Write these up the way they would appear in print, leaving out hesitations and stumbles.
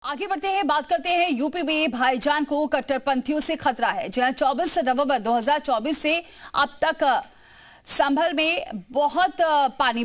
आगे बढ़ते हैं, बात करते हैं यूपी में भाईजान को कट्टरपंथियों से खतरा है। जहां 24 नवंबर 2024 से अब तक संभल में बहुत पानी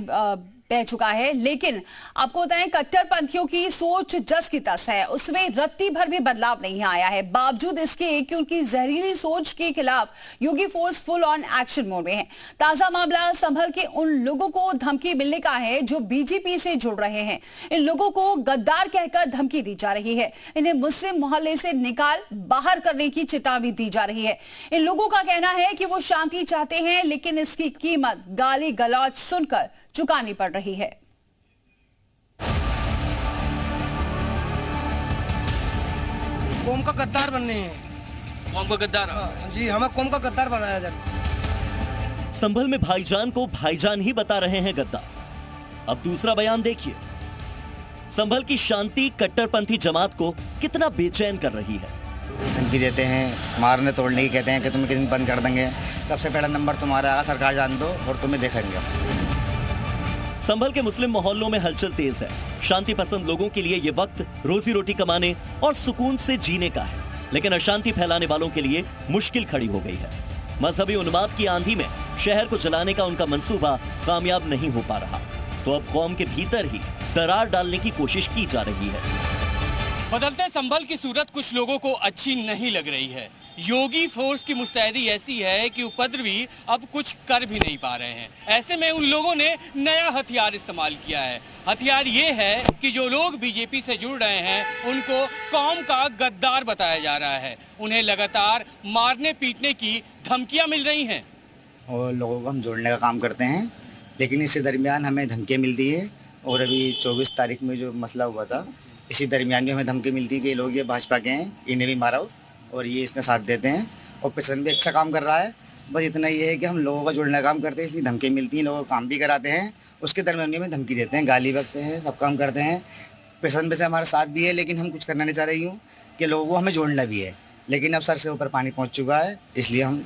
बह चुका है, लेकिन आपको बताएं कट्टरपंथियों की सोच जस की तस है, उसमें रत्ती भर भी बदलाव नहीं आया है। बावजूद इसके कि उनकी जहरीली सोच के खिलाफ Yogi force full on action mode में है। ताजा मामला संभल के उन लोगों को धमकी मिलने का है जो बीजेपी से जुड़ रहे हैं। इन लोगों को गद्दार कहकर धमकी दी जा रही है। इन्हें मुस्लिम मोहल्ले से निकाल बाहर करने की चेतावनी दी जा रही है। इन लोगों का कहना है कि वो शांति चाहते हैं, लेकिन इसकी कीमत गाली गलौज सुनकर चुकानी पड़ रही है। कौम का गद्दार बनने हैं। कौम का गद्दार? जी, हमें कौम का गद्दार बनाया जाए। संभल में भाईजान को भाईजान ही बता रहे हैं गद्दार। अब दूसरा बयान देखिए। संभल की शांति कट्टरपंथी जमात को कितना बेचैन कर रही है। धमकी देते हैं, मारने तोड़ने की कहते हैं कि तुम्हें किसी दिन बंद कर देंगे, सबसे पहला नंबर तुम्हारा आएगा, सरकार जान दो और तुम्हें देखेंगे। संभल के मुस्लिम मोहल्लों में हलचल तेज है। शांति पसंद लोगों के लिए ये वक्त रोजी रोटी कमाने और सुकून से जीने का है, लेकिन अशांति फैलाने वालों के लिए मुश्किल खड़ी हो गई है। मजहबी उन्माद की आंधी में शहर को जलाने का उनका मंसूबा कामयाब नहीं हो पा रहा, तो अब कौम के भीतर ही दरार डालने की कोशिश की जा रही है। बदलते संभल की सूरत कुछ लोगों को अच्छी नहीं लग रही है। योगी फोर्स की मुस्तैदी ऐसी है कि उपद्रवी अब कुछ कर भी नहीं पा रहे हैं। ऐसे में उन लोगों ने नया हथियार इस्तेमाल किया है। हथियार ये है कि जो लोग बीजेपी से जुड़ रहे हैं उनको कौम का गद्दार बताया जा रहा है। उन्हें लगातार मारने पीटने की धमकियां मिल रही हैं। और लोगों को हम जोड़ने का काम करते हैं, लेकिन इसी दरमियान हमें धमकियाँ मिलती है। और अभी 24 तारीख में जो मसला हुआ था, इसी दरमियान भी हमें धमकी मिलती है कि लोग ये भाजपा के हैं, इन्हें भी मारो, और ये इसमें साथ देते हैं। और प्रशासन भी अच्छा काम कर रहा है। बस इतना ये है कि हम लोगों का जोड़ने का काम करते हैं, इसलिए धमकी मिलती हैं, लोगों को काम भी कराते हैं, उसके दरमियान भी हमें धमकी देते हैं, गाली बकते हैं, सब काम करते हैं। प्रशासन वैसे हमारे साथ भी है, लेकिन हम कुछ करना नहीं चाह रही हूँ कि लोगों को हमें जोड़ना भी है, लेकिन अब सर से ऊपर पानी पहुँच चुका है, इसलिए हम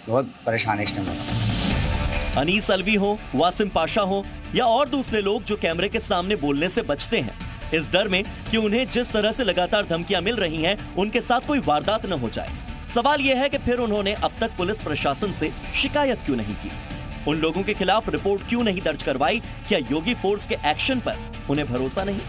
बहुत परेशान हैं इस टाइम। अनीस अलवी हो, वासिम पाशा हो या और दूसरे लोग जो कैमरे के सामने बोलने से बचते हैं, इस डर में कि उन्हें जिस तरह से लगातार धमकियां मिल रही हैं, उनके साथ कोई वारदात न हो जाए। सवाल यह है कि फिर उन्होंने अब तक पुलिस प्रशासन से शिकायत क्यों नहीं की? उन लोगों के खिलाफ रिपोर्ट क्यों नहीं दर्ज करवाई? क्या योगी फोर्स के एक्शन पर उन्हें भरोसा नहीं?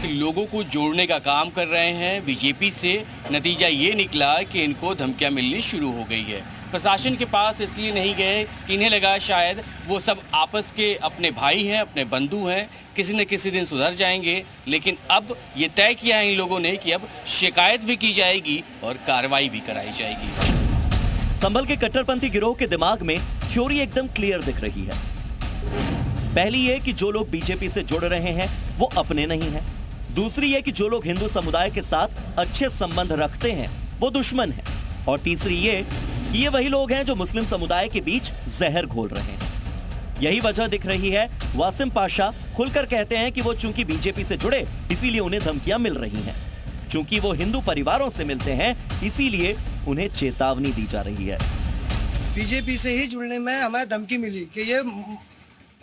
लोगों को जोड़ने का काम कर रहे हैं बीजेपी से, नतीजा ये निकला कि इनको धमकियां मिलनी शुरू हो गई है। प्रशासन के पास इसलिए नहीं गए कि इन्हें लगा शायद वो सब आपस के अपने भाई हैं, अपने बंधु हैं, किसी न किसी दिन सुधर जाएंगे। लेकिन अब ये तय किया है इन लोगों ने कि अब शिकायत भी की जाएगी और कार्रवाई भी कराई जाएगी। संभल के कट्टरपंथी गिरोह के दिमाग में थ्योरी एकदम क्लियर दिख रही है। पहली ये कि जो लोग बीजेपी से जुड़ रहे हैं वो अपने नहीं हैं। दूसरी ये कि जो लोग हिंदू समुदाय के साथ अच्छे संबंध रखते हैं वो दुश्मन हैं। और तीसरी ये वही लोग हैं जो मुस्लिम समुदाय के बीच जहर घोल रहे हैं। यही वजह दिख रही है। वासिम पाशा खुलकर कहते हैं कि वो चूंकि बीजेपी से जुड़े इसीलिए उन्हें धमकियां मिल रही हैं। चूंकि वो हिंदू परिवारों से मिलते हैं इसीलिए उन्हें चेतावनी दी जा रही है। बीजेपी से ही जुड़ने में हमें धमकी मिली कि ये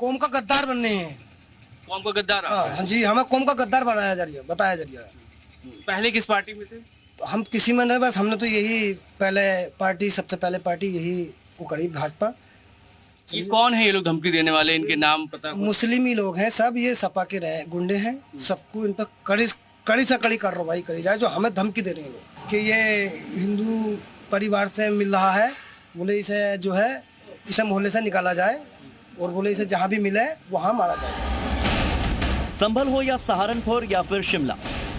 कौम का गद्दार बनने हैं। कौम का गद्दार? हाँ जी, हमें कौम का गद्दार बताया जा रहा है। पहले किस पार्टी में थे? हम किसी में नहीं, बस हमने तो यही पहले पार्टी, सबसे पहले पार्टी यही वो करी, भाजपा। ये कौन है ये लोग धमकी देने वाले? इनके नाम पता? मुस्लिम ही लोग हैं सब, ये सपा के रहे गुंडे हैं। सबको इन पर कड़ी से कड़ी कार्रवाई करी जाए जो हमें धमकी दे रहे हैं कि ये हिंदू परिवार से मिल रहा है, बोले इसे जो है इसे मोहल्ले से निकाला जाए और बोले इसे जहाँ भी मिले वहाँ मारा जाए। संभल हो या सहारनपुर या फिर शिमला,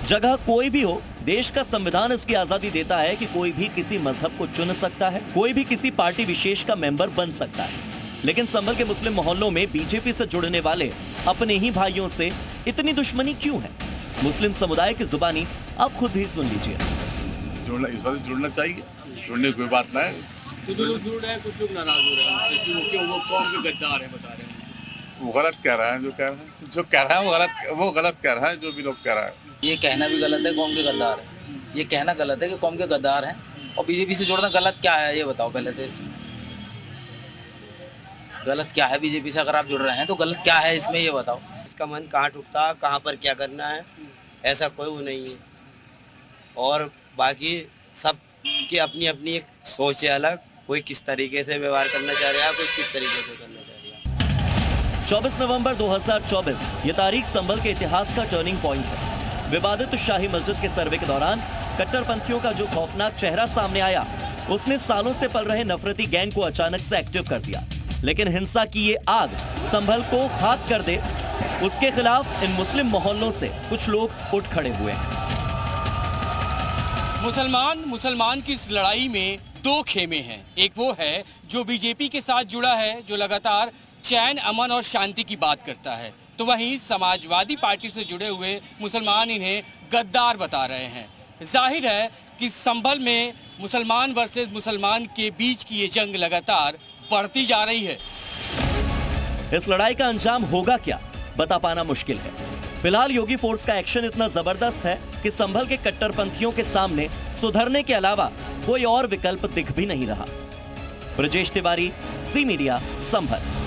जगह कोई भी हो, देश का संविधान इसकी आजादी देता है कि कोई भी किसी मजहब को चुन सकता है, कोई भी किसी पार्टी विशेष का मेंबर बन सकता है। लेकिन संभल के मुस्लिम मोहल्लों में बीजेपी से जुड़ने वाले अपने ही भाइयों से इतनी दुश्मनी क्यों है? मुस्लिम समुदाय की जुबानी आप खुद ही सुन लीजिए। जुड़ना चाहिए, जुड़ने की कोई बात ना है। कुछ लोग जुड़ रहे हैं, कुछ लोग नाराज हो रहे हैं क्योंकि वो कौम के गद्दार है, बता रहे हैं। वो गलत कह रहा है, जो कह रहा है वो गलत कह रहा है, जो भी लोग कह रहा है। ये कहना भी गलत है कौम के गद्दार है, ये कहना गलत है कि कौम के गद्दार हैं। और बीजेपी से जुड़ना गलत क्या है ये बताओ पहले तो। इसमें गलत क्या है? बीजेपी से अगर आप जुड़ रहे हैं तो गलत क्या है इसमें ये बताओ। इसका मन कहाँ टूटता, कहाँ पर क्या करना है, ऐसा कोई वो नहीं है। और बाकी सब की अपनी अपनी एक सोच है अलग, कोई किस तरीके से व्यवहार करना चाह रहा है, कोई किस तरीके से करना चाह रहा है। 24 नवंबर 2024 ये तारीख संभल के इतिहास का टर्निंग पॉइंट है। विवादित शाही मस्जिद के सर्वे के दौरान कट्टरपंथियों का जो खौफनाक चेहरा सामने आया, उसने सालों से पल रहे नफरती गैंग को अचानक से एक्टिव कर दिया। लेकिन हिंसा की ये आग संभल को खाक कर दे, उसके खिलाफ इन मुस्लिम मोहल्लों से कुछ लोग उठ खड़े हुए हैं। मुसलमान की इस लड़ाई में दो खेमे हैं। एक वो है जो बीजेपी के साथ जुड़ा है, जो लगातार चैन, अमन और शांति की बात करता है, तो वहीं समाजवादी पार्टी से जुड़े हुए मुसलमान इन्हें गद्दार बता रहे हैं। जाहिर है कि संभल में मुसलमान वर्सेस मुसलमान के बीच की ये जंग लगातार बढ़ती जा रही है। इस लड़ाई का अंजाम होगा क्या, बता पाना मुश्किल है। फिलहाल योगी फोर्स का एक्शन इतना जबरदस्त है कि संभल के कट्टरपंथियों के सामने सुधरने के अलावा कोई और विकल्प दिख भी नहीं रहा। ब्रजेश तिवारी, सी मीडिया, संभल।